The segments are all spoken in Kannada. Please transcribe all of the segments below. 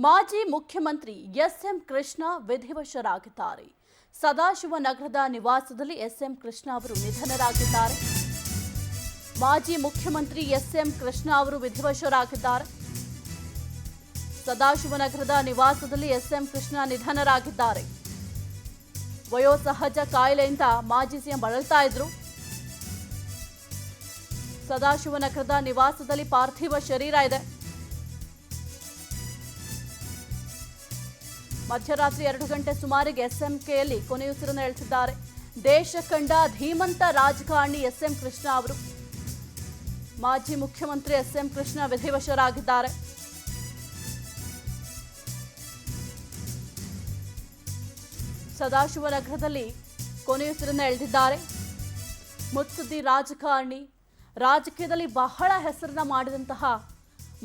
ಮಾಜಿ ಮುಖ್ಯಮಂತ್ರಿ ಎಸ್ಎಂ ಕೃಷ್ಣ ವಿಧಿವಶರಾಗಿದ್ದಾರೆ. ಸದಾಶಿವನಗರದ ನಿವಾಸದಲ್ಲಿ ಎಸ್ಎಂ ಕೃಷ್ಣ ಅವರು ನಿಧನರಾಗಿದ್ದಾರೆ. ಮಾಜಿ ಮುಖ್ಯಮಂತ್ರಿ ಎಸ್ಎಂ ಕೃಷ್ಣ ಅವರು ವಿಧಿವಶರಾಗಿದ್ದಾರೆ. ಸದಾಶಿವನಗರದ ನಿವಾಸದಲ್ಲಿ ಎಸ್ಎಂ ಕೃಷ್ಣ ನಿಧನರಾಗಿದ್ದಾರೆ. ವಯೋಸಹಜ ಕಾಯಿಲೆಯಿಂದ ಮಾಜಿ ಸಿಎಂ ಬಳಲ್ತಾ ಇದ್ರು. ಸದಾಶಿವನಗರದ ನಿವಾಸದಲ್ಲಿ ಪಾರ್ಥಿವ ಶರೀರ ಇದೆ. ಮಧ್ಯರಾತ್ರಿ 2 ಗಂಟೆ ಸುಮಾರಿಗೆ ಎಸ್ಎಂಕೆಯಲ್ಲಿ ಕೊನೆಯುಸಿರನ್ನು ಎಳೆಸಿದ್ದಾರೆ. ದೇಶ ಕಂಡ ಧೀಮಂತ ರಾಜಕಾರಣಿ ಎಸ್ಎಂ ಕೃಷ್ಣ ಅವರು. ಮಾಜಿ ಮುಖ್ಯಮಂತ್ರಿ ಎಸ್ಎಂ ಕೃಷ್ಣ ವಿಧಿವಶರಾಗಿದ್ದಾರೆ. ಸದಾಶಿವನಗರದಲ್ಲಿ ಕೊನೆಯುಸಿರನ್ನು ಎಳೆದಿದ್ದಾರೆ. ಮುತ್ಸದ್ದಿ ರಾಜಕಾರಣಿ, ರಾಜಕೀಯದಲ್ಲಿ ಬಹಳ ಹೆಸರನ್ನ ಮಾಡಿದಂತಹ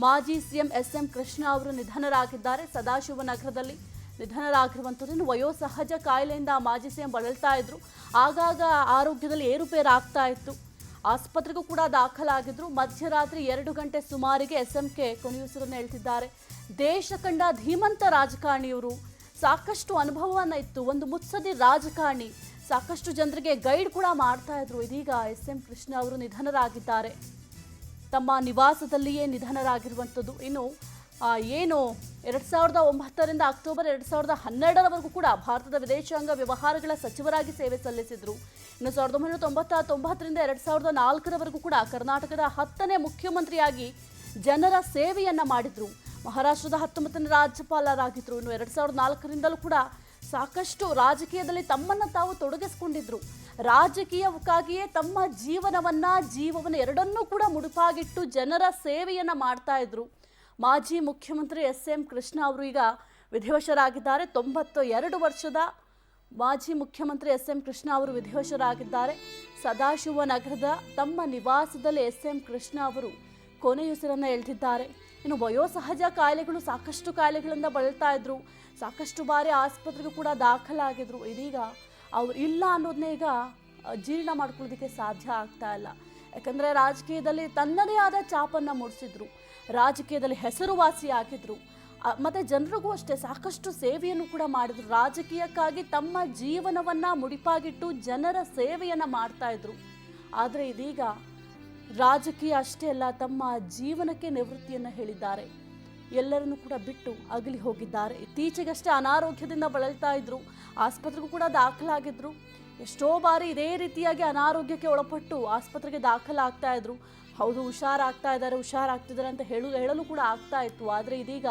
ಮಾಜಿ ಸಿಎಂ ಎಸ್ಎಂ ಕೃಷ್ಣ ಅವರು ನಿಧನರಾಗಿದ್ದಾರೆ. ಸದಾಶಿವನಗರದಲ್ಲಿ ನಿಧನರಾಗಿರುವಂಥದ್ದು ವಯೋಸಹಜ ಕಾಯಿಲೆಯಿಂದ ಮಾಜಿ ಸಿಎಂ ಬಳಲ್ತಾ ಇದ್ರು. ಆಗಾಗ ಆರೋಗ್ಯದಲ್ಲಿ ಏರುಪೇರು ಆಗ್ತಾ ಇತ್ತು. ಆಸ್ಪತ್ರೆಗೂ ಕೂಡ ದಾಖಲಾಗಿದ್ರು. ಮಧ್ಯರಾತ್ರಿ 2 ಗಂಟೆ ಸುಮಾರಿಗೆ ಎಸ್ಎಂಕೆ ಕೊನೆಯುಸಿರನ್ನು ಎಳೆದಿದ್ದಾರೆ. ದೇಶ ಕಂಡ ಧೀಮಂತ ರಾಜಕಾರಣಿಯವರು. ಸಾಕಷ್ಟು ಅನುಭವವನ್ನ ಇತ್ತು. ಒಂದು ಮುತ್ಸದ್ದಿ ರಾಜಕಾರಣಿ, ಸಾಕಷ್ಟು ಜನರಿಗೆ ಗೈಡ್ ಕೂಡ ಮಾಡ್ತಾ ಇದ್ರು. ಇದೀಗ ಎಸ್ಎಂ ಕೃಷ್ಣ ಅವರು ನಿಧನರಾಗಿದ್ದಾರೆ. ತಮ್ಮ ನಿವಾಸದಲ್ಲಿಯೇ ನಿಧನರಾಗಿರುವಂಥದ್ದು. ಇನ್ನು ಏನು 2009ರಿಂದ ಅಕ್ಟೋಬರ್ 2012ರವರೆಗೂ ಕೂಡ ಭಾರತದ ವಿದೇಶಾಂಗ ವ್ಯವಹಾರಗಳ ಸಚಿವರಾಗಿ ಸೇವೆ ಸಲ್ಲಿಸಿದ್ರು. ಇನ್ನು 1999ರಿಂದ 2004ರವರೆಗೂ ಕೂಡ ಕರ್ನಾಟಕದ 10ನೇ ಮುಖ್ಯಮಂತ್ರಿಯಾಗಿ ಜನರ ಸೇವೆಯನ್ನ ಮಾಡಿದ್ರು. ಮಹಾರಾಷ್ಟ್ರದ 19ನೇ ರಾಜ್ಯಪಾಲರಾಗಿದ್ರು. ಇನ್ನು 2004ರಿಂದಲೂ ಕೂಡ ಸಾಕಷ್ಟು ರಾಜಕೀಯದಲ್ಲಿ ತಮ್ಮನ್ನು ತಾವು ತೊಡಗಿಸಿಕೊಂಡಿದ್ರು. ರಾಜಕೀಯಕ್ಕಾಗಿಯೇ ತಮ್ಮ ಜೀವವನ್ನು ಎರಡನ್ನೂ ಕೂಡ ಮುಡುಪಾಗಿಟ್ಟು ಜನರ ಸೇವೆಯನ್ನ ಮಾಡ್ತಾ ಇದ್ರು. ಮಾಜಿ ಮುಖ್ಯಮಂತ್ರಿ ಎಸ್ಎಂ ಕೃಷ್ಣ ಅವರು ಈಗ ವಿಧಿವಶರಾಗಿದ್ದಾರೆ. 92 ವರ್ಷದ ಮಾಜಿ ಮುಖ್ಯಮಂತ್ರಿ ಎಸ್ಎಂ ಕೃಷ್ಣ ಅವರು ವಿಧಿವಶರಾಗಿದ್ದಾರೆ. ಸದಾಶಿವನಗರದ ತಮ್ಮ ನಿವಾಸದಲ್ಲಿ ಎಸ್ಎಂ ಕೃಷ್ಣ ಅವರು ಕೊನೆಯುಸಿರನ್ನು ಎಳೆದಿದ್ದಾರೆ. ಇನ್ನು ವಯೋಸಹಜ ಕಾಯಿಲೆಗಳು, ಸಾಕಷ್ಟು ಕಾಯಿಲೆಗಳಿಂದ ಬಳಲ್ತಾ ಇದ್ರು. ಸಾಕಷ್ಟು ಬಾರಿ ಆಸ್ಪತ್ರೆಗೂ ಕೂಡ ದಾಖಲಾಗಿದ್ರು. ಇದೀಗ ಅವ್ರು ಇಲ್ಲ ಅನ್ನೋದನ್ನೇ ಈಗ ಜೀರ್ಣ ಮಾಡ್ಕೊಳ್ಳೋದಕ್ಕೆ ಸಾಧ್ಯ ಆಗ್ತಾ ಇಲ್ಲ. ಯಾಕಂದರೆ ರಾಜಕೀಯದಲ್ಲಿ ತನ್ನದೇ ಆದ ಛಾಪನ್ನು ಮೂಡಿಸಿದ್ರು. ರಾಜಕೀಯದಲ್ಲಿ ಹೆಸರುವಾಸಿಯಾಗಿದ್ರು. ಮತ್ತು ಜನರಿಗೂ ಅಷ್ಟೇ ಸಾಕಷ್ಟು ಸೇವೆಯನ್ನು ಕೂಡ ಮಾಡಿದ್ರು. ರಾಜಕೀಯಕ್ಕಾಗಿ ತಮ್ಮ ಜೀವನವನ್ನು ಮುಡಿಪಾಗಿಟ್ಟು ಜನರ ಸೇವೆಯನ್ನು ಮಾಡ್ತಾ ಇದ್ರು. ಆದರೆ ಇದೀಗ ರಾಜಕೀಯ ಅಷ್ಟೇ ಅಲ್ಲ, ತಮ್ಮ ಜೀವನಕ್ಕೆ ನಿವೃತ್ತಿಯನ್ನು ಹೇಳಿದ್ದಾರೆ. ಎಲ್ಲರನ್ನೂ ಕೂಡ ಬಿಟ್ಟು ಅಗಲಿ ಹೋಗಿದ್ದಾರೆ. ಇತ್ತೀಚೆಗಷ್ಟೇ ಅನಾರೋಗ್ಯದಿಂದ ಬಳಲ್ತಾ ಇದ್ರು. ಆಸ್ಪತ್ರೆಗೂ ಕೂಡ ದಾಖಲಾಗಿದ್ರು. ಎಷ್ಟೋ ಬಾರಿ ಇದೇ ರೀತಿಯಾಗಿ ಅನಾರೋಗ್ಯಕ್ಕೆ ಒಳಪಟ್ಟು ಆಸ್ಪತ್ರೆಗೆ ದಾಖಲಾಗ್ತಾ ಇದ್ರು. ಹೌದು, ಹುಷಾರಾಗ್ತಿದ್ದಾರೆ ಅಂತ ಹೇಳಲು ಕೂಡ ಆಗ್ತಾ ಇತ್ತು. ಆದರೆ ಇದೀಗ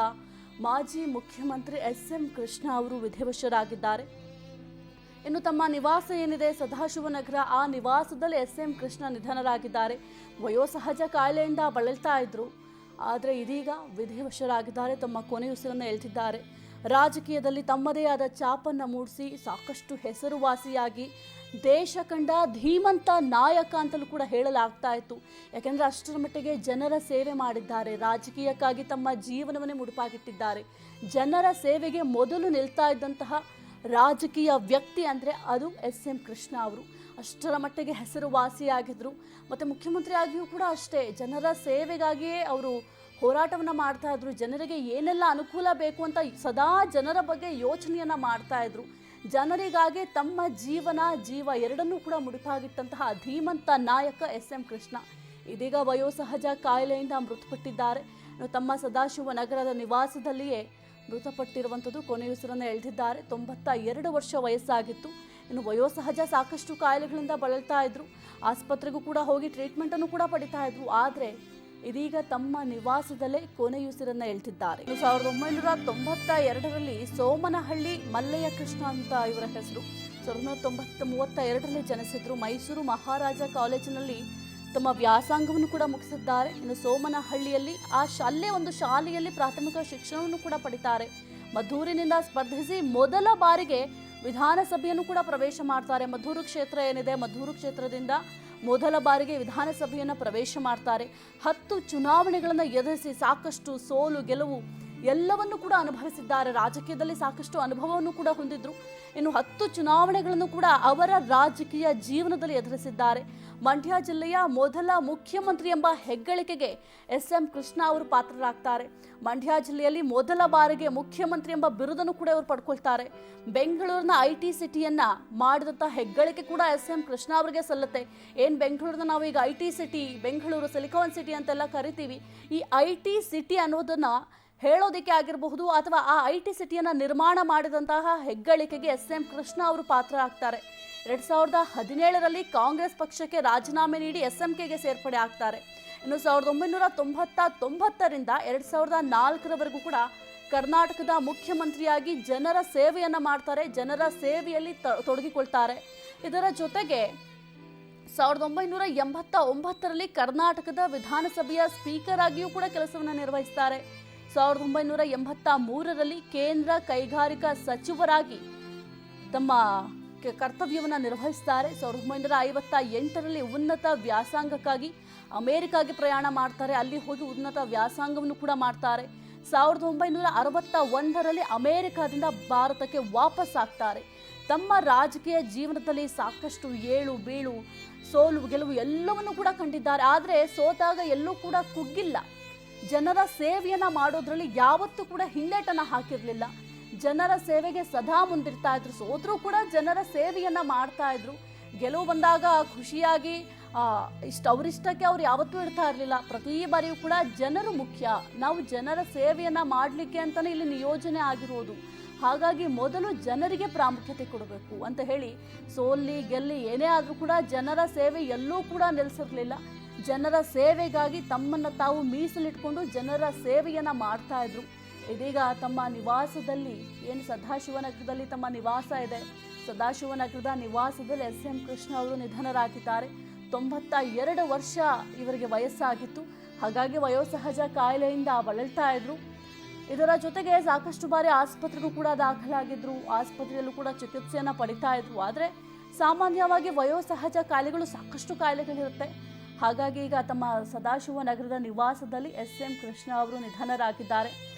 ಮಾಜಿ ಮುಖ್ಯಮಂತ್ರಿ ಎಸ್ಎಂ ಕೃಷ್ಣ ಅವರು ವಿಧಿವಶರಾಗಿದ್ದಾರೆ. ಇನ್ನು ತಮ್ಮ ನಿವಾಸ ಏನಿದೆ ಸದಾಶಿವನಗರ, ಆ ನಿವಾಸದಲ್ಲಿ ಎಸ್ಎಂ ಕೃಷ್ಣ ನಿಧನರಾಗಿದ್ದಾರೆ. ವಯೋಸಹಜ ಕಾಯಿಲೆಯಿಂದ ಬಳಲ್ತಾ ಇದ್ರು. ಆದರೆ ಇದೀಗ ವಿಧಿವಶರಾಗಿದ್ದಾರೆ. ತಮ್ಮ ಕೊನೆಯುಸಿರನ್ನು ಎಳೆದಿದ್ದಾರೆ. ರಾಜಕೀಯದಲ್ಲಿ ತಮ್ಮದೇ ಆದ ಛಾಪನ್ನು ಮೂಡಿಸಿ ಸಾಕಷ್ಟು ಹೆಸರುವಾಸಿಯಾಗಿ ದೇಶ ಕಂಡ ಧೀಮಂತ ನಾಯಕ ಅಂತಲೂ ಕೂಡ ಹೇಳಲಾಗ್ತಾ ಇತ್ತು. ಯಾಕೆಂದರೆ ಅಷ್ಟರ ಮಟ್ಟಿಗೆ ಜನರ ಸೇವೆ ಮಾಡಿದ್ದಾರೆ. ರಾಜಕೀಯಕ್ಕಾಗಿ ತಮ್ಮ ಜೀವನವನ್ನೇ ಮುಡುಪಾಗಿಟ್ಟಿದ್ದಾರೆ. ಜನರ ಸೇವೆಗೆ ಮೊದಲು ನಿಲ್ತಾ ಇದ್ದಂತಹ ರಾಜಕೀಯ ವ್ಯಕ್ತಿ ಅಂದರೆ ಅದು ಎಸ್ಎಂ ಕೃಷ್ಣ ಅವರು. ಅಷ್ಟರ ಮಟ್ಟಿಗೆ ಹೆಸರುವಾಸಿಯಾಗಿದ್ದರು. ಮತ್ತು ಮುಖ್ಯಮಂತ್ರಿ ಆಗಿಯೂ ಕೂಡ ಅಷ್ಟೇ ಜನರ ಸೇವೆಗಾಗಿಯೇ ಅವರು ಹೋರಾಟವನ್ನು ಮಾಡ್ತಾ ಇದ್ರು. ಜನರಿಗೆ ಏನೆಲ್ಲ ಅನುಕೂಲ ಬೇಕು ಅಂತ ಸದಾ ಜನರ ಬಗ್ಗೆ ಯೋಚನೆಯನ್ನು ಮಾಡ್ತಾ ಇದ್ರು. ಜನರಿಗಾಗಿ ತಮ್ಮ ಜೀವ ಎರಡನ್ನೂ ಕೂಡ ಮುಡಿಪಾಗಿಟ್ಟಂತಹ ಧೀಮಂತ ನಾಯಕ ಎಸ್ಎಂ ಕೃಷ್ಣ ಇದೀಗ ವಯೋಸಹಜ ಕಾಯಿಲೆಯಿಂದ ಮೃತಪಟ್ಟಿದ್ದಾರೆ. ತಮ್ಮ ಸದಾಶಿವನಗರದ ನಿವಾಸದಲ್ಲಿಯೇ ಮೃತಪಟ್ಟಿರುವಂಥದ್ದು. ಕೊನೆಯುಸಿರನ್ನು ಎಳೆದಿದ್ದಾರೆ. 92 ವರ್ಷ ವಯಸ್ಸಾಗಿತ್ತು. ಇನ್ನು ವಯೋಸಹಜ ಸಾಕಷ್ಟು ಕಾಯಿಲೆಗಳಿಂದ ಬಳಲ್ತಾ ಇದ್ರು. ಆಸ್ಪತ್ರೆಗೂ ಕೂಡ ಹೋಗಿ ಟ್ರೀಟ್ಮೆಂಟನ್ನು ಕೂಡ ಪಡಿತಾ ಇದ್ರು. ಆದರೆ ಇದೀಗ ತಮ್ಮ ನಿವಾಸದಲ್ಲೇ ಕೊನೆಯುಸಿರನ್ನು ಎಳೆದಿದ್ದಾರೆ. 1992ರಲ್ಲಿ ಸೋಮನಹಳ್ಳಿ ಮಲ್ಲಯ್ಯ ಕೃಷ್ಣ ಅಂತ ಇವರ ಹೆಸರು. 1932ರಲ್ಲಿ ಜನಿಸಿದ್ರು. ಮೈಸೂರು ಮಹಾರಾಜ ಕಾಲೇಜಿನಲ್ಲಿ ತಮ್ಮ ವ್ಯಾಸಂಗವನ್ನು ಕೂಡ ಮುಗಿಸಿದ್ದಾರೆ. ಇನ್ನು ಸೋಮನಹಳ್ಳಿಯಲ್ಲಿ ಅಲ್ಲೇ ಒಂದು ಶಾಲೆಯಲ್ಲಿ ಪ್ರಾಥಮಿಕ ಶಿಕ್ಷಣವನ್ನು ಕೂಡ ಪಡಿತಾರೆ. ಮದ್ದೂರಿನಿಂದ ಸ್ಪರ್ಧಿಸಿ ಮೊದಲ ಬಾರಿಗೆ ವಿಧಾನಸಭೆಯನ್ನು ಕೂಡ ಪ್ರವೇಶ ಮಾಡ್ತಾರೆ. ಮದ್ದೂರು ಕ್ಷೇತ್ರ ಏನಿದೆ, ಮದ್ದೂರು ಕ್ಷೇತ್ರದಿಂದ ಮೊದಲ ಬಾರಿಗೆ ವಿಧಾನಸಭೆಯನ್ನು ಪ್ರವೇಶ ಮಾಡ್ತಾರೆ. 10 ಚುನಾವಣೆಗಳನ್ನು ಎದುರಿಸಿ ಸಾಕಷ್ಟು ಸೋಲು ಗೆಲುವು ಎಲ್ಲವನ್ನು ಕೂಡ ಅನುಭವಿಸಿದ್ದಾರೆ. ರಾಜಕೀಯದಲ್ಲಿ ಸಾಕಷ್ಟು ಅನುಭವವನ್ನು ಕೂಡ ಹೊಂದಿದ್ರು. ಇನ್ನು 10 ಚುನಾವಣೆಗಳನ್ನು ಕೂಡ ಅವರ ರಾಜಕೀಯ ಜೀವನದಲ್ಲಿ ಎದುರಿಸಿದ್ದಾರೆ. ಮಂಡ್ಯ ಜಿಲ್ಲೆಯ ಮೊದಲ ಮುಖ್ಯಮಂತ್ರಿ ಎಂಬ ಹೆಗ್ಗಳಿಕೆಗೆ ಎಸ್.ಎಂ. ಕೃಷ್ಣ ಅವರು ಪಾತ್ರರಾಗ್ತಾರೆ. ಮಂಡ್ಯ ಜಿಲ್ಲೆಯಲ್ಲಿ ಮೊದಲ ಬಾರಿಗೆ ಮುಖ್ಯಮಂತ್ರಿ ಎಂಬ ಬಿರುದನ್ನು ಕೂಡ ಇವರು ಪಡ್ಕೊಳ್ತಾರೆ. ಬೆಂಗಳೂರಿನ IT ಸಿಟಿಯನ್ನ ಮಾಡಿದಂಥ ಹೆಗ್ಗಳಿಕೆ ಕೂಡ ಎಸ್.ಎಂ. ಕೃಷ್ಣ ಅವರಿಗೆ ಸಲ್ಲುತ್ತೆ. ಏನು ಬೆಂಗಳೂರನ್ನ ನಾವು ಈಗ IT city, Bengaluru silicon city ಅಂತೆಲ್ಲ ಕರಿತೀವಿ. ಈ IT ಸಿಟಿ ಅನ್ನೋದನ್ನ ಹೇಳೋದಕ್ಕೆ ಆಗಿರಬಹುದು ಅಥವಾ ಆ IT ಸಿಟಿಯನ್ನು ನಿರ್ಮಾಣ ಮಾಡಿದಂತಹ ಹೆಗ್ಗಳಿಕೆಗೆ ಎಸ್.ಎಂ. ಕೃಷ್ಣ ಅವರು ಪಾತ್ರ ಆಗ್ತಾರೆ. 2017ರಲ್ಲಿ ಕಾಂಗ್ರೆಸ್ ಪಕ್ಷಕ್ಕೆ ರಾಜೀನಾಮೆ ನೀಡಿ SMKಗೆ ಸೇರ್ಪಡೆ ಆಗ್ತಾರೆ. ಇನ್ನು 1999ರಿಂದ 2004ರವರೆಗೂ ಕೂಡ ಕರ್ನಾಟಕದ ಮುಖ್ಯಮಂತ್ರಿಯಾಗಿ ಜನರ ಸೇವೆಯನ್ನ ಮಾಡ್ತಾರೆ. ಜನರ ಸೇವೆಯಲ್ಲಿ ತೊಡಗಿಕೊಳ್ತಾರೆ. ಇದರ ಜೊತೆಗೆ 1989ರಲ್ಲಿ ಕರ್ನಾಟಕದ ವಿಧಾನಸಭೆಯ ಸ್ಪೀಕರ್ ಆಗಿಯೂ ಕೂಡ ಕೆಲಸವನ್ನು ನಿರ್ವಹಿಸ್ತಾರೆ. 1983ರಲ್ಲಿ ಕೇಂದ್ರ ಕೈಗಾರಿಕಾ ಸಚಿವರಾಗಿ ತಮ್ಮ ಕರ್ತವ್ಯವನ್ನು ನಿರ್ವಹಿಸ್ತಾರೆ. 1958ರಲ್ಲಿ ಉನ್ನತ ವ್ಯಾಸಂಗಕ್ಕಾಗಿ ಅಮೆರಿಕಾಗೆ ಪ್ರಯಾಣ ಮಾಡ್ತಾರೆ. ಅಲ್ಲಿ ಹೋಗಿ ಉನ್ನತ ವ್ಯಾಸಂಗವನ್ನು ಕೂಡ ಮಾಡ್ತಾರೆ. 1961ರಲ್ಲಿ ಅಮೆರಿಕಾದಿಂದ ಭಾರತಕ್ಕೆ ವಾಪಸ್ ಆಗ್ತಾರೆ. ತಮ್ಮ ರಾಜಕೀಯ ಜೀವನದಲ್ಲಿ ಸಾಕಷ್ಟು ಏಳು ಬೀಳು, ಸೋಲು ಗೆಲುವು ಎಲ್ಲವನ್ನೂ ಕೂಡ ಕಂಡಿದ್ದಾರೆ. ಆದರೆ ಸೋತಾಗ ಎಲ್ಲೂ ಕೂಡ ಕುಗ್ಗಿಲ್ಲ. ಜನರ ಸೇವೆಯನ್ನ ಮಾಡೋದ್ರಲ್ಲಿ ಯಾವತ್ತೂ ಕೂಡ ಹಿಂದೇಟನ್ನ ಹಾಕಿರ್ಲಿಲ್ಲ. ಜನರ ಸೇವೆಗೆ ಸದಾ ಮುಂದಿರ್ತಾ ಇದ್ರು. ಸೋತ್ರೂ ಕೂಡ ಜನರ ಸೇವೆಯನ್ನ ಮಾಡ್ತಾ ಇದ್ರು. ಗೆಲುವು ಬಂದಾಗ ಖುಷಿಯಾಗಿ ಅವರಿಷ್ಟಕ್ಕೆ ಅವ್ರು ಯಾವತ್ತೂ ಇಡ್ತಾ ಇರಲಿಲ್ಲ. ಪ್ರತಿ ಬಾರಿಯೂ ಕೂಡ ಜನರು ಮುಖ್ಯ, ನಾವು ಜನರ ಸೇವೆಯನ್ನ ಮಾಡಲಿಕ್ಕೆ ಅಂತಾನೆ ಇಲ್ಲಿ ನಿಯೋಜನೆ ಆಗಿರೋದು. ಹಾಗಾಗಿ ಮೊದಲು ಜನರಿಗೆ ಪ್ರಾಮುಖ್ಯತೆ ಕೊಡಬೇಕು ಅಂತ ಹೇಳಿ ಸೋಲ್ಲಿ ಗೆಲ್ಲಿ ಏನೇ ಆದರೂ ಕೂಡ ಜನರ ಸೇವೆ ಎಲ್ಲೂ ಕೂಡ ನಿಲ್ಲಿಸಿರ್ಲಿಲ್ಲ. ಜನರ ಸೇವೆಗಾಗಿ ತಮ್ಮನ್ನು ತಾವು ಮೀಸಲಿಟ್ಕೊಂಡು ಜನರ ಸೇವೆಯನ್ನ ಮಾಡ್ತಾ ಇದ್ರು. ಇದೀಗ ತಮ್ಮ ನಿವಾಸದಲ್ಲಿ, ಏನು ಸದಾಶಿವನಗರದಲ್ಲಿ ತಮ್ಮ ನಿವಾಸ ಇದೆ, ಸದಾಶಿವನಗರದ ನಿವಾಸದಲ್ಲಿ ಎಸ್.ಎಂ. ಕೃಷ್ಣ ಅವರು ನಿಧನರಾಗಿದ್ದಾರೆ. 92 ವರ್ಷ ಇವರಿಗೆ ವಯಸ್ಸಾಗಿತ್ತು. ಹಾಗಾಗಿ ವಯೋಸಹಜ ಕಾಯಿಲೆಯಿಂದ ಬಳಲ್ತಾ ಇದ್ರು. ಇದರ ಜೊತೆಗೆ ಸಾಕಷ್ಟು ಬಾರಿ ಆಸ್ಪತ್ರೆಗೂ ಕೂಡ ದಾಖಲಾಗಿದ್ರು. ಆಸ್ಪತ್ರೆಯಲ್ಲೂ ಕೂಡ ಚಿಕಿತ್ಸೆಯನ್ನು ಪಡಿತಾ ಇದ್ರು. ಆದರೆ ಸಾಮಾನ್ಯವಾಗಿ ವಯೋಸಹಜ ಕಾಯಿಲೆಗಳು, ಸಾಕಷ್ಟು ಕಾಯಿಲೆಗಳಿರುತ್ತೆ. ಹಾಗಾಗಿ ಈಗ ತಮ್ಮ ಸದಾಶಿವನಗರದ ನಿವಾಸದಲ್ಲಿ ಎಸ್.ಎಂ. ಕೃಷ್ಣ ಅವರು ನಿಧನರಾಗಿದ್ದಾರೆ.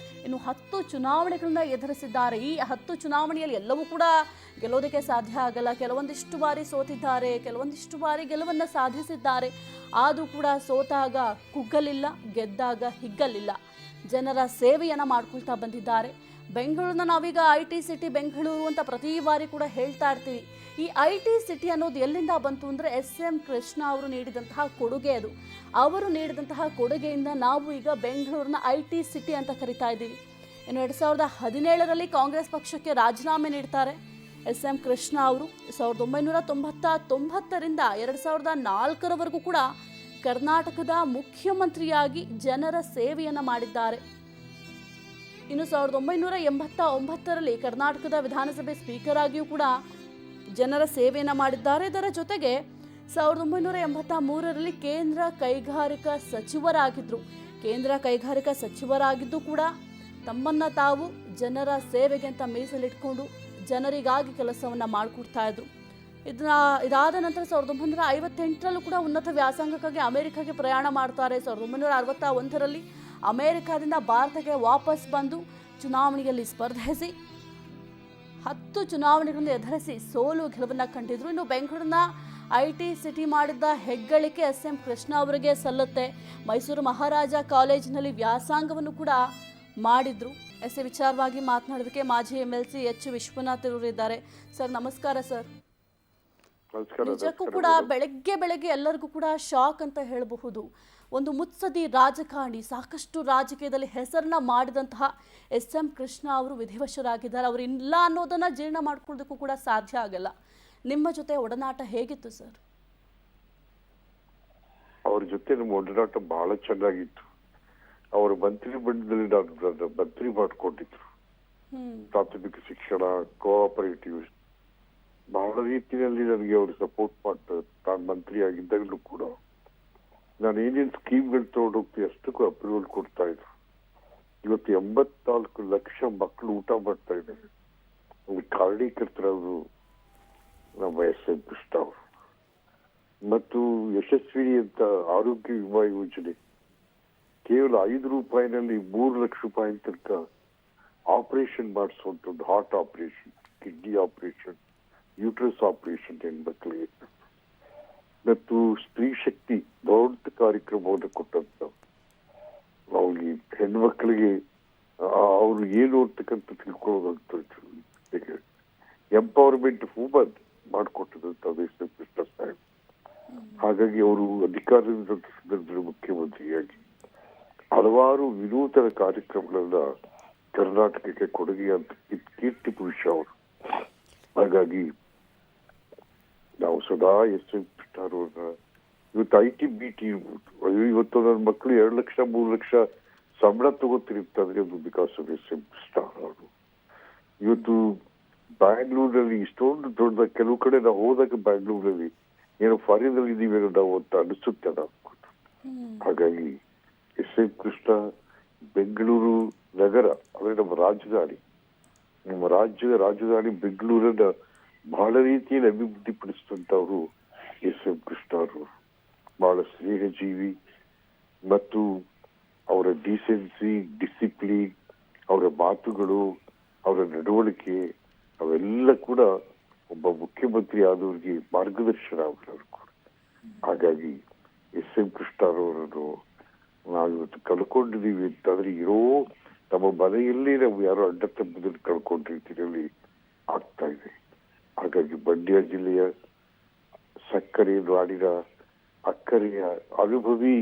ಇನ್ನು 10 ಚುನಾವಣೆಗಳನ್ನ ಎದುರಿಸಿದ್ದಾರೆ. ಈ 10 ಚುನಾವಣೆಯಲ್ಲಿ ಎಲ್ಲವೂ ಕೂಡ ಗೆಲ್ಲೋದಕ್ಕೆ ಸಾಧ್ಯ ಆಗಲ್ಲ. ಕೆಲವೊಂದಿಷ್ಟು ಬಾರಿ ಸೋತಿದ್ದಾರೆ, ಕೆಲವೊಂದಿಷ್ಟು ಬಾರಿ ಗೆಲುವನ್ನು ಸಾಧಿಸಿದ್ದಾರೆ. ಆದರೂ ಕೂಡ ಸೋತಾಗ ಕುಗ್ಗಲಿಲ್ಲ, ಗೆದ್ದಾಗ ಹಿಗ್ಗಲಿಲ್ಲ. ಜನರ ಸೇವೆಯನ್ನು ಮಾಡ್ಕೊಳ್ತಾ ಬಂದಿದ್ದಾರೆ. ಬೆಂಗಳೂರನ್ನ ನಾವೀಗ IT ಸಿಟಿ ಬೆಂಗಳೂರು ಅಂತ ಪ್ರತಿ ಬಾರಿ ಕೂಡ ಹೇಳ್ತಾ ಇರ್ತೀವಿ. ಈ IT ಸಿಟಿ ಅನ್ನೋದು ಎಲ್ಲಿಂದ ಬಂತು ಅಂದರೆ ಎಸ್.ಎಂ. ಕೃಷ್ಣ ಅವರು ನೀಡಿದಂತಹ ಕೊಡುಗೆ ಅದು. ಅವರು ನೀಡಿದಂತಹ ಕೊಡುಗೆಯಿಂದ ನಾವು ಈಗ ಬೆಂಗಳೂರಿನ IT ಸಿಟಿ ಅಂತ ಕರಿತಾ ಇದ್ದೀವಿ. ಇನ್ನು 2017ರಲ್ಲಿ ಕಾಂಗ್ರೆಸ್ ಪಕ್ಷಕ್ಕೆ ರಾಜೀನಾಮೆ ನೀಡ್ತಾರೆ ಎಸ್.ಎಂ. ಕೃಷ್ಣ ಅವರು. 1999ರಿಂದ 2004ರವರೆಗೂ ಕೂಡ ಕರ್ನಾಟಕದ ಮುಖ್ಯಮಂತ್ರಿಯಾಗಿ ಜನರ ಸೇವೆಯನ್ನು ಮಾಡಿದ್ದಾರೆ. ಇನ್ನು 1989ರಲ್ಲಿ ಕರ್ನಾಟಕದ ವಿಧಾನಸಭೆ ಸ್ಪೀಕರ್ ಆಗಿಯೂ ಕೂಡ ಜನರ ಸೇವೆಯನ್ನು ಮಾಡಿದ್ದಾರೆ. ಇದರ ಜೊತೆಗೆ 1983ರಲ್ಲಿ ಕೇಂದ್ರ ಕೈಗಾರಿಕಾ ಸಚಿವರಾಗಿದ್ದರು. ಕೇಂದ್ರ ಕೈಗಾರಿಕಾ ಸಚಿವರಾಗಿದ್ದು ಕೂಡ ತಮ್ಮನ್ನು ತಾವು ಜನರ ಸೇವೆಗೆ ಅಂತ ಮೀಸಲಿಟ್ಕೊಂಡು ಜನರಿಗಾಗಿ ಕೆಲಸವನ್ನು ಮಾಡಿಕೊಡ್ತಾ ಇದ್ರು. ಇದಾದ ನಂತರ 1958ರಲ್ಲೂ ಕೂಡ ಉನ್ನತ ವ್ಯಾಸಂಗಕ್ಕಾಗಿ ಅಮೆರಿಕಾಗೆ ಪ್ರಯಾಣ ಮಾಡ್ತಾರೆ. 1961ರಲ್ಲಿ ಅಮೆರಿಕಾದಿಂದ ಭಾರತಕ್ಕೆ ವಾಪಸ್ ಬಂದು ಚುನಾವಣೆಯಲ್ಲಿ ಸ್ಪರ್ಧಿಸಿ 10 ಚುನಾವಣೆಗಳನ್ನು ಎದುರಿಸಿ ಸೋಲು ಗೆಲುವನ್ನು ಕಂಡಿದ್ರು. ಇನ್ನು ಬೆಂಗಳೂರಿನ IT ಸಿಟಿ ಮಾಡಿದ್ದ ಹೆಗ್ಗಳಿಕೆ ಎಸ್.ಎಂ. ಕೃಷ್ಣ ಅವರಿಗೆ ಸಲ್ಲುತ್ತೆ. ಮೈಸೂರು ಮಹಾರಾಜ ಕಾಲೇಜಿನಲ್ಲಿ ವ್ಯಾಸಂಗವನ್ನು ಕೂಡ ಮಾಡಿದ್ರು. ವಿಚಾರವಾಗಿ ಮಾತನಾಡೋದಕ್ಕೆ ಮಾಜಿ MLC H. ವಿಶ್ವನಾಥ್ ಅವರು ಇದ್ದಾರೆ. ಸರ್ ನಮಸ್ಕಾರ. ಸರ್ ನಿಜಕ್ಕೂ ಕೂಡ ಬೆಳಗ್ಗೆ ಎಲ್ಲರಿಗೂ ಕೂಡ ಶಾಕ್ ಅಂತ ಹೇಳಬಹುದು. ಒಂದು ಮುತ್ಸದಿ ರಾಜಕಾರಣಿ, ಸಾಕಷ್ಟು ರಾಜಕೀಯದಲ್ಲಿ ಹೆಸರನ್ನ ಮಾಡಿದಂತಹ ಎಸ್.ಎಂ. ಕೃಷ್ಣ ಅವರು ವಿಧಿವಶರಾಗಿದ್ದಾರೆ. ಅವರು ಇಲ್ಲ ಅನ್ನೋದನ್ನ ಜೀರ್ಣ ಮಾಡ್ಕೊಳ್ಳೋದಕ್ಕೂ ಕೂಡ ಸಾಧ್ಯ ಆಗಲ್ಲ. ನಿಮ್ಮ ಜೊತೆ ಒಡನಾಟ ಹೇಗಿತ್ತು ಸರ್? ಅವ್ರ ಜೊತೆ ನಮ್ಮ ಒಡನಾಟ ಬಹಳ ಚೆನ್ನಾಗಿತ್ತು. ಅವರು ಮಂತ್ರಿ ಮಂಡಲದಲ್ಲಿ ನಾನು ಮಂತ್ರಿ ಮಾಡಿಕೊಂಡಿದ್ರು. ಪ್ರಾಥಮಿಕ ಶಿಕ್ಷಣ, ಕೋಆಪರೇಟಿವ್ ಬಹಳ ರೀತಿಯಲ್ಲಿ ನನಗೆ ಅವರು ಸಪೋರ್ಟ್ ಮಾಡ್ತಾರೆ. ನಾನು ಮಂತ್ರಿ ಆಗಿದ್ದಾಗಲೂ ಕೂಡ ನಾನು ಏನೇನು ಸ್ಕೀಮ್ಗಳು ತಗೊಂಡೋಗ್ತಿ ಅಷ್ಟಕ್ಕೂ ಅಪ್ರೂವಲ್ ಕೊಡ್ತಾ ಇದ್ರು. ಇವತ್ತು 84 ಲಕ್ಷ ಮಕ್ಕಳು ಊಟ ಮಾಡ್ತಾ ಇದ್ದಾರೆ. ಒಂದು ಕಾರಣೀಕರ್ತರವರು ನಮ್ಮ ಎಸ್.ಎಂ. ಕೃಷ್ಣ ಅವರು. ಮತ್ತು ಯಶಸ್ವಿನಿ ಅಂತ ಆರೋಗ್ಯ ವಿಮಾ ಯೋಜನೆ ಕೇವಲ ₹5 ₹3 ಲಕ್ಷ ತನಕ ಆಪರೇಷನ್ ಮಾಡಿಸುವಂತ ಒಂದು heart operation, kidney operation, uterus operation ಹೆಣ್ಮಕ್ಳಿಗೆ ಮತ್ತು ಸ್ತ್ರೀ ಶಕ್ತಿ ದೊಡ್ಡ ಕಾರ್ಯಕ್ರಮವನ್ನು ಕೊಟ್ಟಂತ ಅವ್ರಿಗೆ ಹೆಣ್ಮಕ್ಳಿಗೆ ಅವ್ರು ಏನು ಅಂತಕ್ಕಂಥ ತಿಳ್ಕೊಳ್ಳೋದಂತ ಎಂಪವರ್ಮೆಂಟ್ ವುಮನ್ ಮಾಡಿಕೊಟ್ಟದಂತ ಕೃಷ್ಣ ಸಾಹೇಬ್. ಹಾಗಾಗಿ ಅವರು ಅಧಿಕಾರದಿಂದ ಸಂದರ್ಭದಲ್ಲಿ ಮುಖ್ಯಮಂತ್ರಿಯಾಗಿ ಹಲವಾರು ವಿನೂತನ ಕಾರ್ಯಕ್ರಮಗಳನ್ನ ಕರ್ನಾಟಕಕ್ಕೆ ಕೊಡುಗೆ ಅಂತ ಕೀರ್ತಿ ಪುರುಷ ಅವರು. ಹಾಗಾಗಿ ನಾವು ಸದಾ ಎಸ್.ಎಂ. ಕೃಷ್ಣ ಅವ್ರನ್ನ ಇವತ್ತು IT-BT ಇರ್ಬೋದು, ಇವತ್ತು ನನ್ನ ಮಕ್ಕಳು 2 ಲಕ್ಷ 3 ಲಕ್ಷ ಸಂಬಳ ತಗೋತಿರ್ತಾರೆ, ಅದು ಬಿಕಾಸ್ ಆಫ್ ಎಸ್.ಎಂ. ಕೃಷ್ಣ ಅವರು. ಇವತ್ತು ಬ್ಯಾಂಗ್ಳೂರಲ್ಲಿ ಇಷ್ಟೊಂದು ದೊಡ್ಡ ಕೆಲವು ಕಡೆ ನಾವು ಹೋದಾಗ ಬ್ಯಾಂಗ್ಳೂರಲ್ಲಿ ಏನೋ ಫಾರಿನ್ ಅಲ್ಲಿ ಇದೀವೇನೋ ನಾವು ಅಂತ ಅನಿಸುತ್ತೆ ನಾವು. ಹಾಗಾಗಿ ಎಸ್.ಎಂ. ಕೃಷ್ಣ ಬೆಂಗಳೂರು ನಗರ ಅಂದ್ರೆ ನಮ್ಮ ರಾಜಧಾನಿ, ನಮ್ಮ ರಾಜ್ಯದ ರಾಜಧಾನಿ ಬೆಂಗಳೂರನ್ನ ಬಹಳ ರೀತಿಯಲ್ಲಿ ಅಭಿವೃದ್ಧಿಪಡಿಸಿದಂತವರು ಎಸ್.ಎಂ. ಕೃಷ್ಣ ಅವರು. ಬಹಳ ಸ್ನೇಹಜೀವಿ ಮತ್ತು ಅವರ ಡಿಸೆನ್ಸಿ, ಡಿಸಿಪ್ಲಿನ್, ಅವರ ಮಾತುಗಳು, ಅವರ ನಡವಳಿಕೆ ಅವೆಲ್ಲ ಕೂಡ ಒಬ್ಬ ಮುಖ್ಯಮಂತ್ರಿ ಆದವ್ರಿಗೆ ಮಾರ್ಗದರ್ಶನ ಅವರು ಕೂಡ. ಹಾಗಾಗಿ ಎಸ್.ಎಂ. ಕೃಷ್ಣ ಅವರನ್ನು ನಾವಿವತ್ತು ಕಳ್ಕೊಂಡಿದೀವಿ ಅಂತಂದ್ರೆ ಇರೋ ನಮ್ಮ ಮನೆಯಲ್ಲೇ ನಾವು ಯಾರೋ ಅಡ್ಡ ತಪ್ಪದಲ್ಲಿ ಕಳ್ಕೊಂಡಿರ್ತೀರಲ್ಲಿ ಆಗ್ತಾ ಇದೆ. ಹಾಗಾಗಿ ಮಂಡ್ಯ ಜಿಲ್ಲೆಯ ಸಕ್ಕರೆ ನಾಡಿನ ಅಕ್ಕರೆಯ ಅನುಭವಿ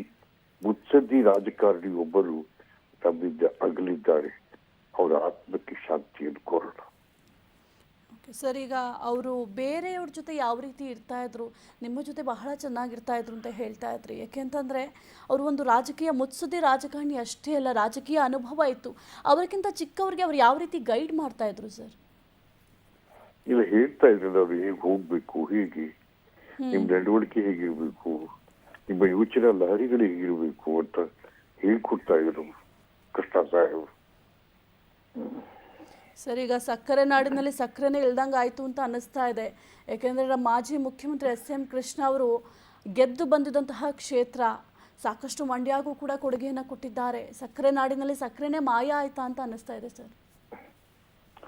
ಮುತ್ಸದ್ದಿ ರಾಜಕಾರಣಿ ಒಬ್ಬರು ನಮ್ಮಿಂದ ಅಗಲಿದ್ದಾರೆ. ಅವರ ಆತ್ಮಕ್ಕೆ ಶಾಂತಿಯನ್ನು ಕೋರೋಣ. ಸರ್, ಈಗ ಅವರು ಬೇರೆಯವ್ರ ಜೊತೆ ಯಾವ ರೀತಿ ಇರ್ತಾ ಇದ್ರು, ನಿಮ್ಮ ಜೊತೆ ಬಹಳ ಚೆನ್ನಾಗಿರ್ತಾ ಇದ್ರು ಅಂತ ಹೇಳ್ತಾ ಇದ್ರಿ. ಯಾಕೆಂತಂದರೆ ಅವರು ಒಂದು ರಾಜಕೀಯ ಮುತ್ಸದ್ದಿ ರಾಜಕಾರಣಿ ಅಷ್ಟೇ ಅಲ್ಲ, ರಾಜಕೀಯ ಅನುಭವ ಇತ್ತು. ಅವರಿಗಿಂತ ಚಿಕ್ಕವ್ರಿಗೆ ಅವ್ರು ಯಾವ ರೀತಿ ಗೈಡ್ ಮಾಡ್ತಾ ಇದ್ರು ಸರ್? ಇಲ್ಲ, ಹೇಳ್ತಾ ಇದ್ರೆ ನಾವು ಹೇಗೆ ಹೋಗ್ಬೇಕು, ಹೇಗೆ ನಿಮ್ ನಡವಳಿಕೆ ಹೇಗಿರ್ಬೇಕು, ನಿಮ್ಮ ಯೋಚನಾ ಲಹರಿಗಳು ಹೇಗಿರ್ಬೇಕು ಅಂತ ಹೇಳ್ಕೊಡ್ತಾ ಇದ್ರು ಕೃಷ್ಣ ಸಾಹೇಬ್. ಸರ್, ಈಗ ಸಕ್ಕರೆ ನಾಡಿನಲ್ಲಿ ಸಕ್ಕರೆನೇ ಇಳ್ದಂಗೆ ಆಯಿತು ಅಂತ ಅನ್ನಿಸ್ತಾ ಇದೆ. ಯಾಕೆಂದರೆ ನಮ್ಮ ಮಾಜಿ ಮುಖ್ಯಮಂತ್ರಿ ಎಸ್.ಎಂ. ಕೃಷ್ಣ ಅವರು ಗೆದ್ದು ಬಂದಿದ್ದಂತಹ ಕ್ಷೇತ್ರ, ಸಾಕಷ್ಟು ಮಂಡ್ಯಗೂ ಕೂಡ ಕೊಡುಗೆಯನ್ನು ಕೊಟ್ಟಿದ್ದಾರೆ. ಸಕ್ಕರೆ ನಾಡಿನಲ್ಲಿ ಸಕ್ಕರೆನೇ ಮಾಯ ಆಯ್ತಾ ಅಂತ ಅನ್ನಿಸ್ತಾ ಇದೆ ಸರ್.